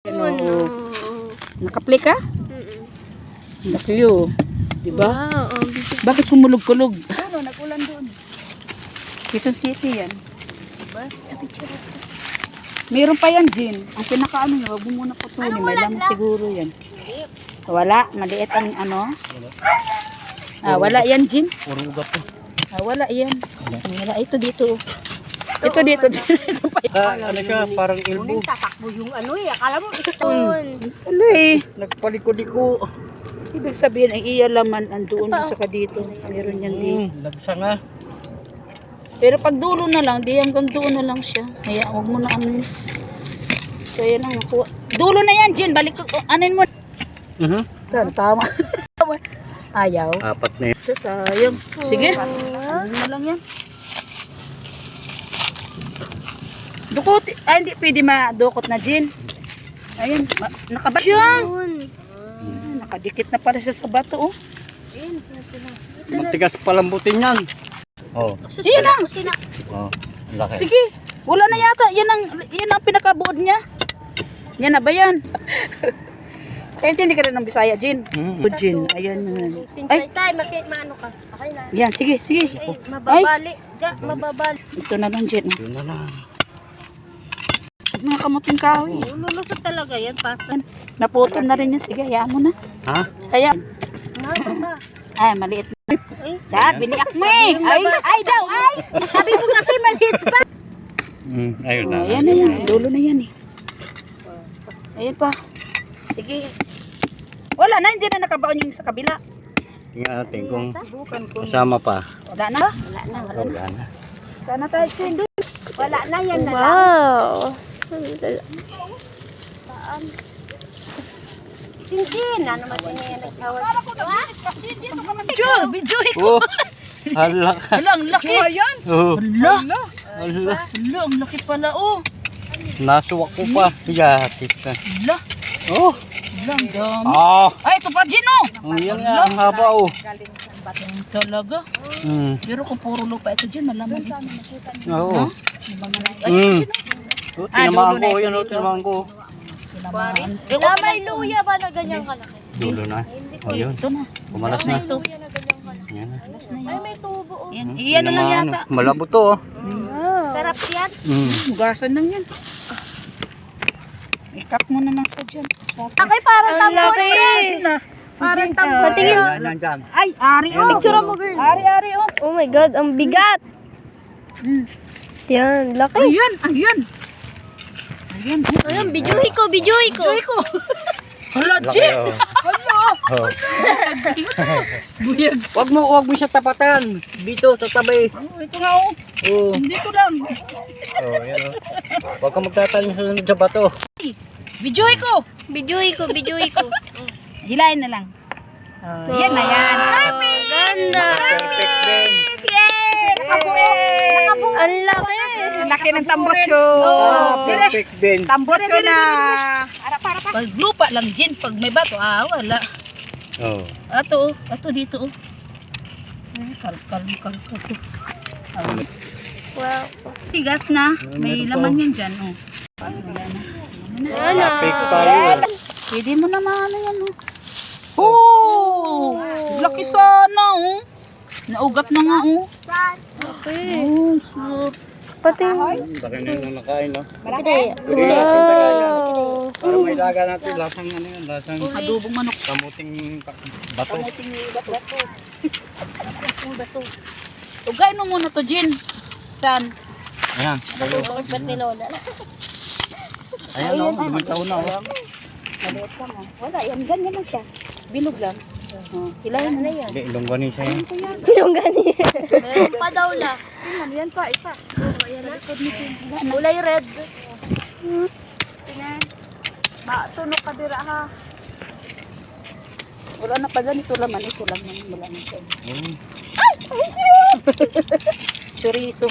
Ano, naka-play ka? Nakyo. Diba? Wow, Bakit sumulog-kulog? ano, nag-ulan doon. Quezon City yan. Diba? Meron pa yan, Jin. Ang pinakaano niya, wag mo muna putulin. May laman siguro yan. Wala. Maliit ang ano. Wala yan, Jin. Puro ugat to. Wala yan. Wala. Ito dito. Ito dito, Jin. Ano siya, parang elbow. Tatakbo yung ano eh. Akala mo iston. Ano eh. Nagpaliko-liko. Ibig sabihin, ang iya laman andoon sa dito. Meron yan dito. Lagsa nga. Pero pag dulo na lang, di hanggang doon na lang siya. Kaya huwag mo na ano. So yan ang nakuha. Dulo na yan, Jin. Balik ko. Anin mo. Tama. Ayaw. Apat na yun. So, sayang. Sige. Ano na lang yan. Dukot. Ay, hindi pwede madukot na, Jin. Ayun. Nakabak siya. Nakadikit na pala siya sa bato, oh. Matigas palambutin yan. Oh. Yan lang. Oh. Laki. Sige. Wala na yata. Yan ang pinakabuod niya. Yan na ba yan? Kaya hindi ka rin ng Bisaya, Jin. Jin. Ayan. Ay. Tay, maano ka? Okay na. Yan, sige, sige. Ay, mababali. Mababali. Ito na lang, Jin. Yun na lang. Mga kamuting kahoy. Lulusot talaga yan, pasta. Naputol na rin yan. Sige, hayaan mo na. Ha? Kaya, Ano? ay, maliit na. Biniak mo eh. Ay daw, ay. Sabi mo kasi maliit pa. Ayun na. Ayan na yan. Dulo na yan eh. Ayan pa. Sige. Wala na, hindi na nakabaon yung sa kabila. Tingnan natin kung Subukan ko. kasama pa. Wala na? Wala na. Wala na. Sana tayo sin. Wala na yan na lang. Wow. Sinsin. Ano naman yan nagtawag? Video Oh. Hala ka. Hala, ang laki. Ayan. Oh. Hala. Hala. Hala, ang laki pala oh. Nasuwak ko pa. Yatit ka. Hala. Oh. Hala, ang dami. Ah. Ay, ito pa, Gino. Yan nga. Ang haba oh. Talaga. Pero kung puro lupa ito dyan, malaman ito. Oo. Ay, Tinamaan dulo na ko. ito Yan o. dito. Tinamaan ko. Tinamaan. May luya ba na ganyan kalaki? Dulo na. Oh, yun. Ito na. Kumalas na. Luya na ganyan kalaki. Yan na. Ay, may tubo. Oh. Iyan na lang yata. Malabo to oh. Sarap yan. Hugasan lang yan. I-cut mo naman ko dyan. Akay parang tambor. Parang tambor. Patingin. Nandyan. Ay, ari oh. Picture mo, girl. Ari oh. Oh my God, ang bigat. Yan, laki. Ayan, ayan. Ayan. Ayun, bidyuhi ko. Joy ko. Hala, Laki Jin. oh. Hala. Oh. Buyag. Wag mo siya tapatan. Dito sa tabi. Oh, ito nga oh. Oh. Dito lang. Oh, yan oh. Wag ka magtatanim sa sunod sa bato. Bijoy ko. Bidyuhi ko. Hilahin na lang. Oh, yan na yan. Happy. Ganda. Perfect din. Yay! Nakabuo. Nakabuo. Ang laki. Laki ng tambotso. Perfect din. Tambotso na. Para. Pag lupa lang, Jin. Pag may bato, wala. Oh. Ato dito, oh. Ay, kalkal. Wow. Tigas na. May Meron laman pa. yan dyan, oh. Perfect tayo. Pwede mo naman ano yan, oh. Oh! Laki sana, oh. Naugat na nga, oh. Okay. Oh, so. Pati. Laki na yung nakain no. Wow. Para may laga natin. Lasang ano yun. Lasang Adobong manok. kamuting bato. Bato. Ugain mo muna to, Jin. Saan? Ayan. Ba't ni Lola? Ayan o. Limang taon na o. Maliit ka mo. Wala, yan. Ganyan lang siya. Binog lang. Hilahin na yan. Hindi, ilonggan siya yun. Yung gani. Pa daw la. Yan pa, isa. Kulay red. Tingnan. Tunog ka dira, ha. Wala na pa ganito laman. Ito lang naman. Wala na ito. Chorizo.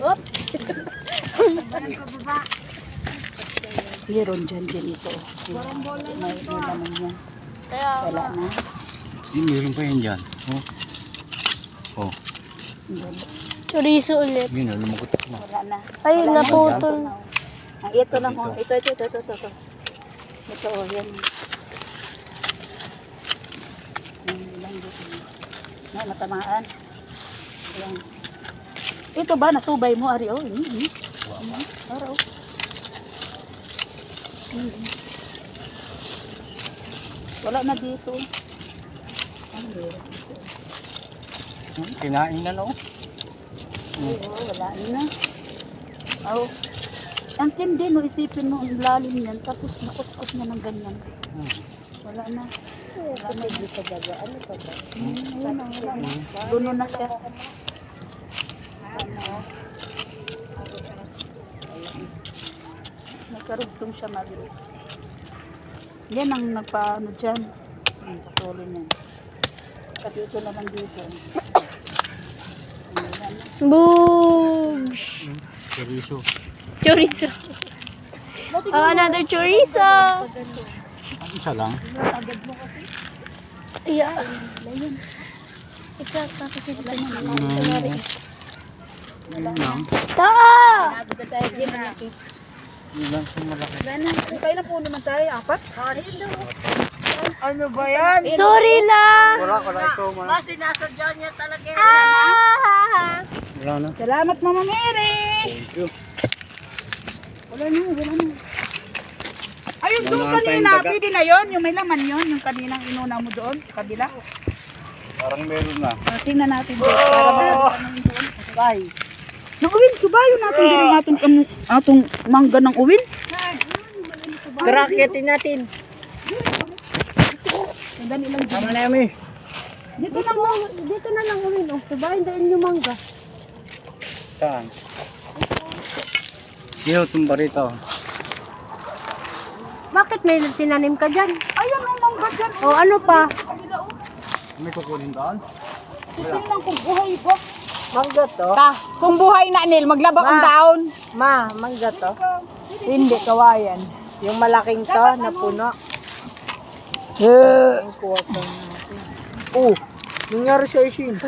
Op. Meron dyan ito. May laman yan. Kaya Wala na. Meron pa yun dyan. Oh. Oh. chorizo ulit. Yun o. Lumukot na. Wala na. Ayun, Wala na. naputol. Ah, ito lang ho. Ito. Ito, oh, yan. Lang dito. Na, matamaan. Ayan. Ito ba, nasubay mo, Ari? Oh, Araw. Wala na dito. Ano meron dito? Kinain na no? Ay, oh, wala na. Oh. Ang tindi, no, isipin mo, ang lalim yan, tapos nakot-kot niya ng ganyan. Wala na. Wala na dito baga. Ano pa ba? Wala na. Duno na siya. Nagkarugtong siya maliit. Yan ang nagpaano dyan. Ang patuloy niyan. Kasi ito naman dito. Boobs! Chorizo. Chorizo. Oh, another chorizo. Ang isa lang. Agad mo kasi. Yeah. Layan. Ito, tapos ito na. Yun lang. Ta! Nagda tayo dyan. Yun lang sa malaki. Kaya na po naman tayo. 4? Ano ba yan? Sorry lang. Wala ito. Sinasadya niya talaga. Ah! Wala na. Salamat, Mama Mary. Thank you. Wala na. Ayun Wala doon na tayong kanina, daga. pwede na yon, yung may laman yon, yung kaninang inuna mo doon, sa kabila. Parang meron na. Tingnan natin doon, para makakano doon. Subay. Nang uwin, subayo natin din natin atong mangga ng uwin. Karaketin natin. Sandali lang dito. Tama na yami. Dito na lang umin. Oh, subahin din yung mangga. Saan? Iyo, tumba rito. Bakit may tinanim ka dyan? Ayun ang mangga dyan. O ano pa? May kukunin doon? Tingnan kung buhay ba. Mangga to? Kung buhay na, Nil, maglaba ang daon. Ma, mangga to? Hindi, kawayan. Yung malaking to na puno. Eh. Ang kuwasan natin. Oh, nangyari sa isin.